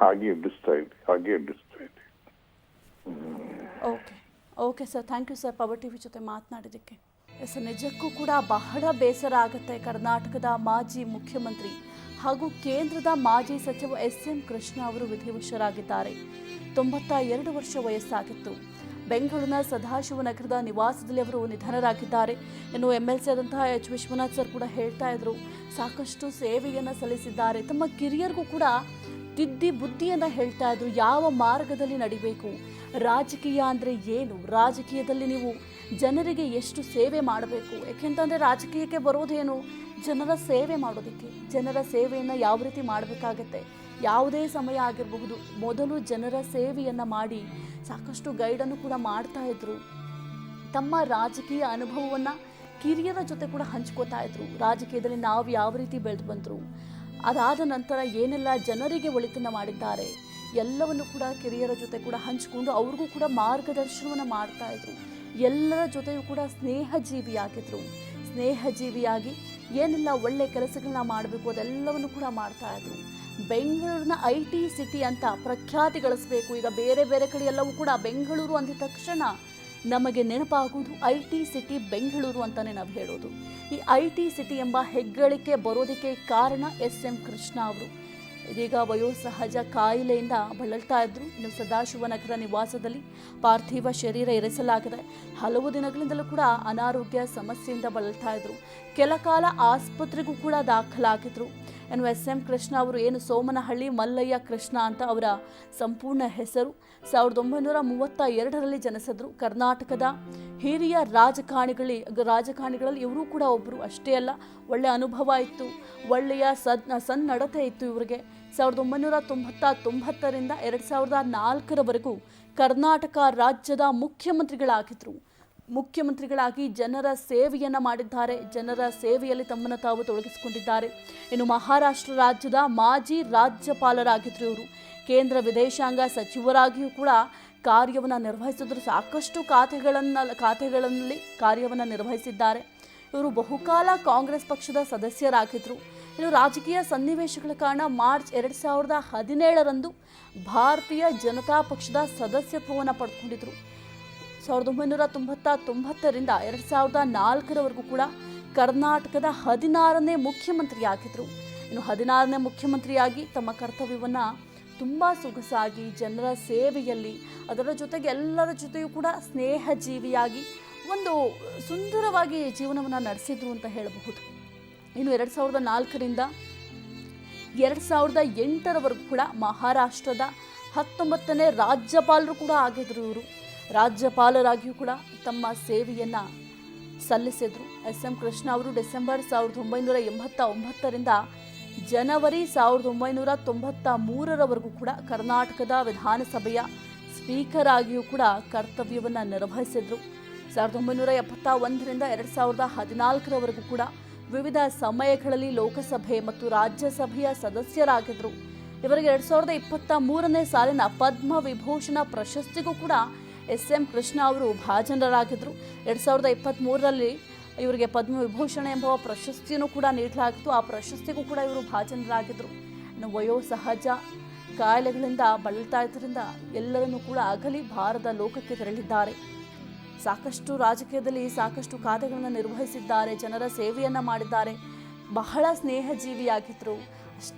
ಹಾಗೆ ಅನ್ನಿಸ್ತಾ ಇದೆ. Okay sir, thank you sir Power TV ಜೊತೆ ಮಾತನಾಡಿದ್ದಕ್ಕೆ. ಎಸ್, ನಿಜಕ್ಕೂ ಕೂಡ ಬಹಳ ಬೇಸರ ಆಗುತ್ತೆ. ಕರ್ನಾಟಕದ ಮಾಜಿ ಮುಖ್ಯಮಂತ್ರಿ ಹಾಗೂ ಕೇಂದ್ರದ ಮಾಜಿ ಸಚಿವ ಎಸ್.ಎಂ. ಕೃಷ್ಣ ಅವರು ವಿಧಿವಶರಾಗಿದ್ದಾರೆ. 92 ವರ್ಷ ವಯಸ್ಸಾಗಿತ್ತು. ಬೆಂಗಳೂರಿನ ಸದಾಶಿವನಗರದ ನಿವಾಸದಲ್ಲಿ ಅವರು ನಿಧನರಾಗಿದ್ದಾರೆ. ಇನ್ನು MLC ಆದಂತಹ H. ವಿಶ್ವನಾಥ್ ಸರ್ ಕೂಡ ಹೇಳ್ತಾ ಇದ್ರು, ಸಾಕಷ್ಟು ಸೇವೆಯನ್ನು ಸಲ್ಲಿಸಿದ್ದಾರೆ. ತಮ್ಮ ಕಿರಿಯರಿಗೂ ಕೂಡ ತಿದ್ದಿ ಬುದ್ಧಿಯನ್ನು ಹೇಳ್ತಾ ಇದ್ರು, ಯಾವ ಮಾರ್ಗದಲ್ಲಿ ನಡಿಬೇಕು, ರಾಜಕೀಯ ಅಂದರೆ ಏನು, ರಾಜಕೀಯದಲ್ಲಿ ನೀವು ಜನರಿಗೆ ಎಷ್ಟು ಸೇವೆ ಮಾಡಬೇಕು. ಯಾಕೆಂತಂದರೆ ರಾಜಕೀಯಕ್ಕೆ ಬರೋದೇನು, ಜನರ ಸೇವೆ ಮಾಡೋದಕ್ಕೆ. ಜನರ ಸೇವೆಯನ್ನು ಯಾವ ರೀತಿ ಮಾಡಬೇಕಾಗತ್ತೆ, ಯಾವುದೇ ಸಮಯ ಆಗಿರಬಹುದು, ಮೊದಲು ಜನರ ಸೇವೆಯನ್ನು ಮಾಡಿ ಸಾಕಷ್ಟು ಗೈಡನ್ನು ಕೂಡ ಮಾಡ್ತಾ ಇದ್ರು. ತಮ್ಮ ರಾಜಕೀಯ ಅನುಭವವನ್ನು ಕಿರಿಯರ ಜೊತೆ ಕೂಡ ಹಂಚ್ಕೋತಾ ಇದ್ರು. ರಾಜಕೀಯದಲ್ಲಿ ನಾವು ಯಾವ ರೀತಿ ಬೆಳೆದು ಬಂದರು, ಅದಾದ ನಂತರ ಏನೆಲ್ಲ ಜನರಿಗೆ ಒಳಿತನ್ನು ಮಾಡಿದ್ದಾರೆ, ಎಲ್ಲವನ್ನು ಕೂಡ ಕಿರಿಯರ ಜೊತೆ ಕೂಡ ಹಂಚಿಕೊಂಡು ಅವ್ರಿಗೂ ಕೂಡ ಮಾರ್ಗದರ್ಶನವನ್ನು ಮಾಡ್ತಾ ಇದ್ರು. ಎಲ್ಲರ ಜೊತೆಯೂ ಕೂಡ ಸ್ನೇಹಜೀವಿಯಾಗಿ ಏನೆಲ್ಲ ಒಳ್ಳೆ ಕೆಲಸಗಳನ್ನ ಮಾಡಬೇಕು ಅದೆಲ್ಲವನ್ನು ಕೂಡ ಮಾಡ್ತಾ ಇದ್ರು. ಬೆಂಗಳೂರಿನ IT ಸಿಟಿ ಅಂತ ಪ್ರಖ್ಯಾತಿ ಗಳಿಸಬೇಕು. ಈಗ ಬೇರೆ ಬೇರೆ ಕಡೆ ಎಲ್ಲವೂ ಕೂಡ ಬೆಂಗಳೂರು ಅಂದ ತಕ್ಷಣ ನಮಗೆ ನೆನಪಾಗುವುದು IT ಸಿಟಿ ಬೆಂಗಳೂರು ಅಂತಲೇ ನಾವು ಹೇಳೋದು. ಈ IT ಸಿಟಿ ಎಂಬ ಹೆಗ್ಗಳಿಕೆ ಬರೋದಕ್ಕೆ ಕಾರಣ ಎಸ್.ಎಂ. ಕೃಷ್ಣ ಅವರು. ಇದೀಗ ವಯೋಸಹಜ ಕಾಯಿಲೆಯಿಂದ ಬಳಲ್ತಾ ಇದ್ರು. ಇನ್ನು ಸದಾಶಿವನಗರ ನಿವಾಸದಲ್ಲಿ ಪಾರ್ಥಿವ ಶರೀರ ಇರಿಸಲಾಗಿದೆ. ಹಲವು ದಿನಗಳಿಂದಲೂ ಕೂಡ ಅನಾರೋಗ್ಯ ಸಮಸ್ಯೆಯಿಂದ ಬಳಲ್ತಾ ಇದ್ರು. ಕೆಲ ಕಾಲ ಆಸ್ಪತ್ರೆಗೂ ಕೂಡ ದಾಖಲಾಗಿದ್ರು. ಇನ್ನು ಎಸ್.ಎಂ. ಕೃಷ್ಣ ಅವರು ಏನು ಸೋಮನಹಳ್ಳಿ ಮಲ್ಲಯ್ಯ ಕೃಷ್ಣ ಅಂತ ಅವರ ಸಂಪೂರ್ಣ ಹೆಸರು. 1932ರಲ್ಲಿ ಜನಿಸಿದ್ರು. ಕರ್ನಾಟಕದ ಹಿರಿಯ ರಾಜಕಾರಣಿಗಳಲ್ಲಿ ಇವರು ಕೂಡ ಒಬ್ಬರು. ಅಷ್ಟೇ ಅಲ್ಲ, ಒಳ್ಳೆಯ ಅನುಭವ ಇತ್ತು, ಒಳ್ಳೆಯ ಸನ್ನಡತೆ ಇತ್ತು ಇವರಿಗೆ. 1999ರಿಂದ 2004ರವರೆಗೂ ಕರ್ನಾಟಕ ರಾಜ್ಯದ ಮುಖ್ಯಮಂತ್ರಿಗಳಾಗಿ ಜನರ ಸೇವೆಯನ್ನು ಮಾಡಿದ್ದಾರೆ. ಜನರ ಸೇವೆಯಲ್ಲಿ ತಮ್ಮನ್ನು ತಾವು ತೊಡಗಿಸಿಕೊಂಡಿದ್ದಾರೆ. ಇನ್ನು ಮಹಾರಾಷ್ಟ್ರ ರಾಜ್ಯದ ಮಾಜಿ ರಾಜ್ಯಪಾಲರಾಗಿದ್ದರು ಇವರು. ಕೇಂದ್ರ ವಿದೇಶಾಂಗ ಸಚಿವರಾಗಿಯೂ ಕೂಡ ಕಾರ್ಯವನ್ನು ನಿರ್ವಹಿಸಿದ್ರು. ಸಾಕಷ್ಟು ಖಾತೆಗಳಲ್ಲಿ ಕಾರ್ಯವನ್ನು ನಿರ್ವಹಿಸಿದ್ದಾರೆ. ಇವರು ಬಹುಕಾಲ ಕಾಂಗ್ರೆಸ್ ಪಕ್ಷದ ಸದಸ್ಯರಾಗಿದ್ದರು. ಇನ್ನು ರಾಜಕೀಯ ಸನ್ನಿವೇಶಗಳ ಕಾರಣ ಮಾರ್ಚ್ 2017ರಂದು ಭಾರತೀಯ ಜನತಾ ಪಕ್ಷದ ಸದಸ್ಯತ್ವವನ್ನು ಪಡೆದುಕೊಂಡಿದ್ದರು. 1999ರಿಂದ 2004ರವರೆಗೂ ಕೂಡ ಕರ್ನಾಟಕದ 16ನೇ ಮುಖ್ಯಮಂತ್ರಿಯಾಗಿದ್ದರು. ಇನ್ನು 16ನೇ ಮುಖ್ಯಮಂತ್ರಿಯಾಗಿ ತಮ್ಮ ಕರ್ತವ್ಯವನ್ನು ತುಂಬ ಸೊಗಸಾಗಿ ಜನರ ಸೇವೆಯಲ್ಲಿ, ಅದರ ಜೊತೆಗೆ ಎಲ್ಲರ ಜೊತೆಯೂ ಕೂಡ ಸ್ನೇಹ ಜೀವಿಯಾಗಿ ಒಂದು ಸುಂದರವಾಗಿ ಜೀವನವನ್ನು ನಡೆಸಿದ್ರು ಅಂತ ಹೇಳಬಹುದು. ಇನ್ನು 2004ರಿಂದ 2008ರವರೆಗೂ ಕೂಡ ಮಹಾರಾಷ್ಟ್ರದ 19ನೇ ರಾಜ್ಯಪಾಲರು ಕೂಡ ಆಗಿದ್ರು. ಇವರು ರಾಜ್ಯಪಾಲರಾಗಿಯೂ ಕೂಡ ತಮ್ಮ ಸೇವೆಯನ್ನು ಸಲ್ಲಿಸಿದ್ರು. ಎಸ್.ಎಂ. ಕೃಷ್ಣ ಅವರು ಡಿಸೆಂಬರ್ 1989ರಿಂದ ಜನವರಿ 1993ರವರೆಗೂ ಕೂಡ ಕರ್ನಾಟಕದ ವಿಧಾನಸಭೆಯ ಸ್ಪೀಕರ್ ಆಗಿಯೂ ಕೂಡ ಕರ್ತವ್ಯವನ್ನು ನಿರ್ವಹಿಸಿದ್ರು. 1971ರಿಂದ 2014ರವರೆಗೂ ಕೂಡ ವಿವಿಧ ಸಮಯಗಳಲ್ಲಿ ಲೋಕಸಭೆ ಮತ್ತು ರಾಜ್ಯಸಭೆಯ ಸದಸ್ಯರಾಗಿದ್ದರು. ಇವರಿಗೆ 2023ನೇ ಸಾಲಿನ ಪದ್ಮ ವಿಭೂಷಣ ಪ್ರಶಸ್ತಿಗೂ ಕೂಡ ಎಸ್.ಎಂ. ಕೃಷ್ಣ ಅವರು ಭಾಜನರಾಗಿದ್ದರು. 2023ರಲ್ಲಿ ಇವರಿಗೆ ಪದ್ಮ ವಿಭೂಷಣ ಎಂಬ ಪ್ರಶಸ್ತಿಯನ್ನು ಕೂಡ ನೀಡಲಾಗಿತ್ತು. ಆ ಪ್ರಶಸ್ತಿಗೂ ಕೂಡ ಇವರು ಭಾಜನರಾಗಿದ್ದರು. ಇನ್ನು ವಯೋಸಹಜ ಕಾಯಿಲೆಗಳಿಂದ ಬಳಲ್ತಾ ಇದ್ದರಿಂದ ಎಲ್ಲರನ್ನೂ ಕೂಡ ಅಗಲಿ ಭಾರತ ಲೋಕಕ್ಕೆ ತೆರಳಿದ್ದಾರೆ. ಸಾಕಷ್ಟು ರಾಜಕೀಯದಲ್ಲಿ ಸಾಕಷ್ಟು ಕಾರ್ಯಗಳನ್ನು ನಿರ್ವಹಿಸಿದ್ದಾರೆ, ಜನರ ಸೇವೆಯನ್ನು ಮಾಡಿದ್ದಾರೆ. ಬಹಳ ಸ್ನೇಹಜೀವಿಯಾಗಿದ್ದರು.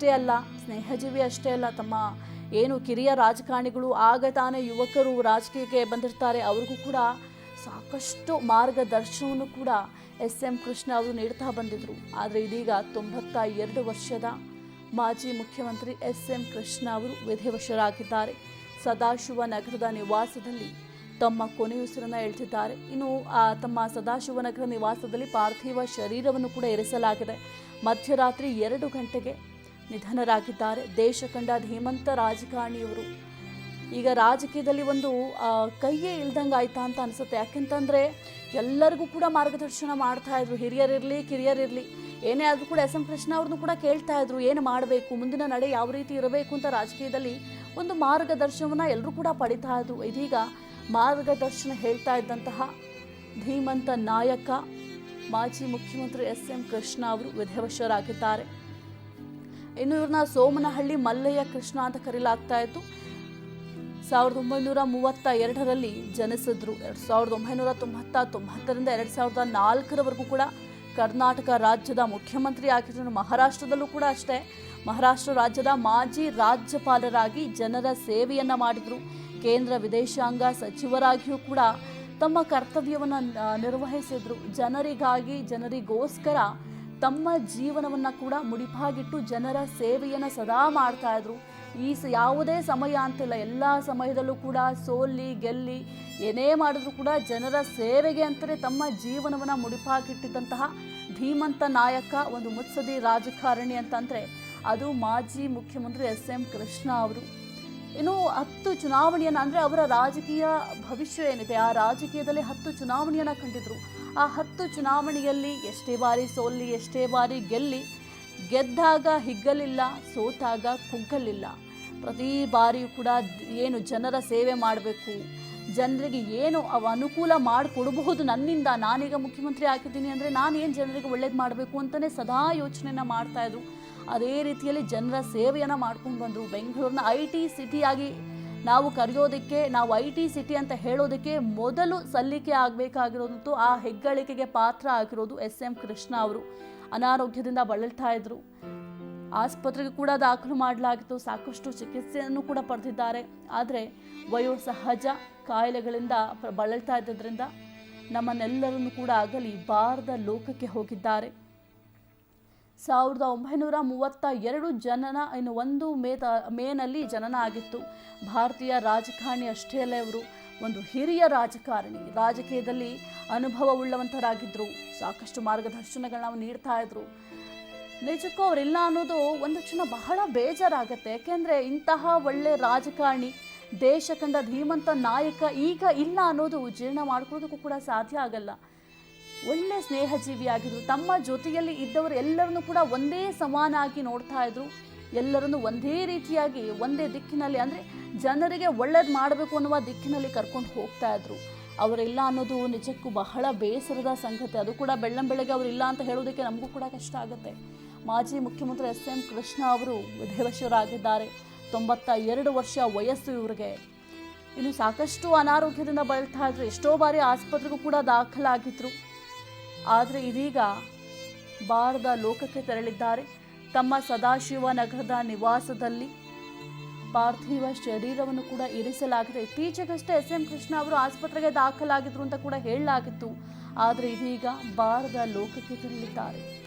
ಸ್ನೇಹಜೀವಿ ಅಷ್ಟೇ ಅಲ್ಲ, ತಮ್ಮ ಏನು ಕಿರಿಯ ರಾಜಕಾರಣಿಗಳು ಆಗ ತಾನೇ ಯುವಕರು ರಾಜಕೀಯಕ್ಕೆ ಬಂದಿರ್ತಾರೆ, ಅವ್ರಿಗೂ ಕೂಡ ಸಾಕಷ್ಟು ಮಾರ್ಗದರ್ಶನವನ್ನು ಕೂಡ ಎಸ್.ಎಂ. ಕೃಷ್ಣ ಅವರು ನೀಡ್ತಾ ಬಂದಿದ್ದರು. ಆದರೆ ಇದೀಗ 92 ವರ್ಷದ ಮಾಜಿ ಮುಖ್ಯಮಂತ್ರಿ ಎಸ್.ಎಂ. ಕೃಷ್ಣ ಅವರು ವಿಧಿವಶರಾಗಿದ್ದಾರೆ. ಸದಾಶಿವನಗರದ ನಿವಾಸದಲ್ಲಿ ತಮ್ಮ ಕೊನೆಯುಸಿರನ್ನು ಎಳೆದಿದ್ದಾರೆ. ಇನ್ನು ತಮ್ಮ ಸದಾಶಿವನಗರ ನಿವಾಸದಲ್ಲಿ ಪಾರ್ಥಿವ ಶರೀರವನ್ನು ಕೂಡ ಇರಿಸಲಾಗಿದೆ. ಮಧ್ಯರಾತ್ರಿ 2 ಗಂಟೆಗೆ ನಿಧನರಾಗಿದ್ದಾರೆ. ದೇಶ ಕಂಡ ಧೀಮಂತ ರಾಜಕಾರಣಿಯವರು. ಈಗ ರಾಜಕೀಯದಲ್ಲಿ ಒಂದು ಕೈಯೇ ಇಲ್ದಂಗೆ ಆಯ್ತಾ ಅಂತ ಅನಿಸುತ್ತೆ. ಯಾಕೆಂತಂದರೆ ಎಲ್ಲರಿಗೂ ಕೂಡ ಮಾರ್ಗದರ್ಶನ ಮಾಡ್ತಾ ಇದ್ರು, ಹಿರಿಯರಿರಲಿ ಕಿರಿಯರಿರಲಿ, ಏನೇ ಆದರೂ ಕೂಡ ಎಸ್.ಎಂ. ಕೃಷ್ಣ ಅವ್ರನ್ನೂ ಕೂಡ ಕೇಳ್ತಾ ಇದ್ರು, ಏನು ಮಾಡಬೇಕು, ಮುಂದಿನ ನಡೆ ಯಾವ ರೀತಿ ಇರಬೇಕು ಅಂತ. ರಾಜಕೀಯದಲ್ಲಿ ಒಂದು ಮಾರ್ಗದರ್ಶನವನ್ನು ಎಲ್ಲರೂ ಕೂಡ ಪಡಿತಾ ಇದ್ರು. ಇದೀಗ ಮಾರ್ಗದರ್ಶನ ಹೇಳ್ತಾ ಇದ್ದಂತಹ ಧೀಮಂತ ನಾಯಕ ಮಾಜಿ ಮುಖ್ಯಮಂತ್ರಿ ಎಸ್.ಎಂ. ಕೃಷ್ಣ ಅವರು ವಿಧಿವಶರಾಗಿದ್ದಾರೆ. ಇನ್ನು ಇವ್ರನ್ನ ಸೋಮನಹಳ್ಳಿ ಮಲ್ಲಯ್ಯ ಕೃಷ್ಣ ಅಂತ ಕರೀಲಾಗ್ತಾ ಇತ್ತು. 1932ರಲ್ಲಿ ಜನಿಸಿದ್ರು. 1999ರಿಂದ 2004ರವರೆಗೂ ಕೂಡ ಕರ್ನಾಟಕ ರಾಜ್ಯದ ಮುಖ್ಯಮಂತ್ರಿ ಆಗಿದ್ರು. ಮಹಾರಾಷ್ಟ್ರದಲ್ಲೂ ಕೂಡ ಅಷ್ಟೇ, ಮಹಾರಾಷ್ಟ್ರ ರಾಜ್ಯದ ಮಾಜಿ ರಾಜ್ಯಪಾಲರಾಗಿ ಜನರ ಸೇವೆಯನ್ನು ಮಾಡಿದರು. ಕೇಂದ್ರ ವಿದೇಶಾಂಗ ಸಚಿವರಾಗಿಯೂ ಕೂಡ ತಮ್ಮ ಕರ್ತವ್ಯವನ್ನು ನಿರ್ವಹಿಸಿದ್ರು. ಜನರಿಗಾಗಿ, ಜನರಿಗೋಸ್ಕರ ತಮ್ಮ ಜೀವನವನ್ನು ಕೂಡ ಮುಡಿಪಾಗಿಟ್ಟು ಜನರ ಸೇವೆಯನ್ನು ಸದಾ ಮಾಡ್ತಾ ಇದ್ರು. ಯಾವುದೇ ಸಮಯ ಅಂತಿಲ್ಲ, ಎಲ್ಲ ಸಮಯದಲ್ಲೂ ಕೂಡ ಸೋಲ್ಲಿ ಗೆಲ್ಲಿ ಏನೇ ಮಾಡಿದ್ರು ಕೂಡ ಜನರ ಸೇವೆಗೆ ಅಂತಲೇ ತಮ್ಮ ಜೀವನವನ್ನು ಮುಡಿಪಾಗಿಟ್ಟಿದ್ದಂತಹ ಧೀಮಂತ ನಾಯಕ, ಒಂದು ಮುತ್ಸದಿ ರಾಜಕಾರಣಿ ಅಂತಂದರೆ ಅದು ಮಾಜಿ ಮುಖ್ಯಮಂತ್ರಿ ಎಸ್.ಎಂ. ಕೃಷ್ಣ ಅವರು. ಇನ್ನು 10 ಚುನಾವಣೆಯನ್ನು, ಅಂದರೆ ಅವರ ರಾಜಕೀಯ ಭವಿಷ್ಯ ಏನಿದೆ, ಆ ರಾಜಕೀಯದಲ್ಲಿ 10 ಚುನಾವಣೆಯನ್ನು ಕಂಡಿದ್ರು. ಆ 10 ಚುನಾವಣೆಯಲ್ಲಿ ಎಷ್ಟೇ ಬಾರಿ ಸೋಲ್ಲಿ, ಎಷ್ಟೇ ಬಾರಿ ಗೆಲ್ಲಿ, ಗೆದ್ದಾಗ ಹಿಗ್ಗಲಿಲ್ಲ, ಸೋತಾಗ ಕುಗ್ಗಲಿಲ್ಲ. ಪ್ರತಿ ಬಾರಿಯೂ ಕೂಡ ಏನು ಜನರ ಸೇವೆ ಮಾಡಬೇಕು, ಜನರಿಗೆ ಏನು ಅನುಕೂಲ ಮಾಡಿಕೊಡಬಹುದು ನನ್ನಿಂದ, ನಾನೀಗ ಮುಖ್ಯಮಂತ್ರಿ ಆಗಿದ್ದೀನಿ ಅಂದರೆ ನಾನು ಏನು ಜನರಿಗೆ ಒಳ್ಳೇದು ಮಾಡಬೇಕು ಅಂತಲೇ ಸದಾ ಯೋಚನೆಯನ್ನು ಮಾಡ್ತಾಯಿದ್ರು. ಅದೇ ರೀತಿಯಲ್ಲಿ ಜನರ ಸೇವೆಯನ್ನು ಮಾಡ್ಕೊಂಡು ಬಂದರು. ಬೆಂಗಳೂರಿನ IT ಸಿಟಿಯಾಗಿ ನಾವು ಕರೆಯೋದಕ್ಕೆ, ನಾವು IT ಸಿಟಿ ಅಂತ ಹೇಳೋದಕ್ಕೆ ಮೊದಲು ಸಲ್ಲಿಕೆ ಆಗಬೇಕಾಗಿರೋದು, ಆ ಹೆಗ್ಗಳಿಕೆಗೆ ಪಾತ್ರ ಆಗಿರೋದು ಎಸ್.ಎಂ. ಕೃಷ್ಣ ಅವರು. ಅನಾರೋಗ್ಯದಿಂದ ಬಳಲ್ತಾ ಇದ್ರು. ಆಸ್ಪತ್ರೆಗೆ ಕೂಡ ದಾಖಲು ಮಾಡಲಾಗಿತ್ತು. ಸಾಕಷ್ಟು ಚಿಕಿತ್ಸೆಯನ್ನು ಕೂಡ ಪಡೆದಿದ್ದಾರೆ. ಆದರೆ ವಯೋಸಹಜ ಕಾಯಿಲೆಗಳಿಂದ ಬಳಲ್ತಾ ಇದ್ದರಿಂದ ನಮ್ಮನ್ನೆಲ್ಲರನ್ನು ಕೂಡ ಅಗಲಿ ಬಾರದ ಲೋಕಕ್ಕೆ ಹೋಗಿದ್ದಾರೆ. 1932 ಜನನ, ಇನ್ನು 1 ಮೇನಲ್ಲಿ ಜನನ ಆಗಿತ್ತು. ಭಾರತೀಯ ರಾಜಕಾರಣಿ ಅಷ್ಟೇ ಅಲ್ಲ, ಇವರು ಒಂದು ಹಿರಿಯ ರಾಜಕಾರಣಿ, ರಾಜಕೀಯದಲ್ಲಿ ಅನುಭವವುಳ್ಳವಂತರಾಗಿದ್ದರು. ಸಾಕಷ್ಟು ಮಾರ್ಗದರ್ಶನಗಳನ್ನ ನೀಡ್ತಾ ಇದ್ರು. ನಿಜಕ್ಕೂ ಅವರಿಲ್ಲ ಅನ್ನೋದು ಒಂದು ಕ್ಷಣ ಬಹಳ ಬೇಜಾರಾಗತ್ತೆ. ಯಾಕೆಂದರೆ ಇಂತಹ ಒಳ್ಳೆ ರಾಜಕಾರಣಿ, ದೇಶ ಕಂಡ ಧೀಮಂತ ನಾಯಕ ಈಗ ಇಲ್ಲ ಅನ್ನೋದು ಜೀರ್ಣ ಮಾಡ್ಕೊಳ್ಳೋದಕ್ಕೂ ಕೂಡ ಸಾಧ್ಯ ಆಗಲ್ಲ. ಒಳ್ಳೆ ಸ್ನೇಹಜೀವಿಯಾಗಿದ್ರು. ತಮ್ಮ ಜೊತೆಯಲ್ಲಿ ಇದ್ದವರು ಎಲ್ಲರನ್ನೂ ಕೂಡ ಒಂದೇ ಸಮಾನಾಗಿ ನೋಡ್ತಾ ಇದ್ರು. ಎಲ್ಲರನ್ನೂ ಒಂದೇ ರೀತಿಯಾಗಿ, ಒಂದೇ ದಿಕ್ಕಿನಲ್ಲಿ, ಅಂದರೆ ಜನರಿಗೆ ಒಳ್ಳೇದು ಮಾಡಬೇಕು ಅನ್ನುವ ದಿಕ್ಕಿನಲ್ಲಿ ಕರ್ಕೊಂಡು ಹೋಗ್ತಾ ಇದ್ರು. ಅವರಿಲ್ಲ ಅನ್ನೋದು ನಿಜಕ್ಕೂ ಬಹಳ ಬೇಸರದ ಸಂಗತಿ. ಅದು ಕೂಡ ಬೆಳ್ಳಂಬೆಳಗ್ಗೆ ಅವರಿಲ್ಲ ಅಂತ ಹೇಳೋದಕ್ಕೆ ನಮಗೂ ಕೂಡ ಕಷ್ಟ ಆಗುತ್ತೆ. ಮಾಜಿ ಮುಖ್ಯಮಂತ್ರಿ ಎಸ್.ಎಂ. ಕೃಷ್ಣ ಅವರು ವಿಧಿವಶರಾಗಿದ್ದಾರೆ. 92 ವರ್ಷ ವಯಸ್ಸು ಇವರಿಗೆ. ಇನ್ನು ಸಾಕಷ್ಟು ಅನಾರೋಗ್ಯದಿಂದ ಬಳಲ್ತಾ ಇದ್ರು. ಎಷ್ಟೋ ಬಾರಿ ಆಸ್ಪತ್ರೆಗೂ ಕೂಡ ದಾಖಲಾಗಿದ್ರು. ಆದರೆ ಇದೀಗ ಬಾರದ ಲೋಕಕ್ಕೆ ತೆರಳಿದ್ದಾರೆ. ತಮ್ಮ ಸದಾಶಿವನಗರದ ನಿವಾಸದಲ್ಲಿ ಪಾರ್ಥಿವ ಶರೀರವನ್ನು ಕೂಡ ಇರಿಸಲಾಗಿದೆ. ಇತ್ತೀಚೆಗಷ್ಟೇ ಎಸ್.ಎಂ. ಕೃಷ್ಣ ಅವರು ಆಸ್ಪತ್ರೆಗೆ ದಾಖಲಾಗಿದ್ರು ಅಂತ ಕೂಡ ಹೇಳಲಾಗಿತ್ತು. ಆದರೆ ಇದೀಗ ಬಾರದ ಲೋಕಕ್ಕೆ ತೆರಳಿದ್ದಾರೆ.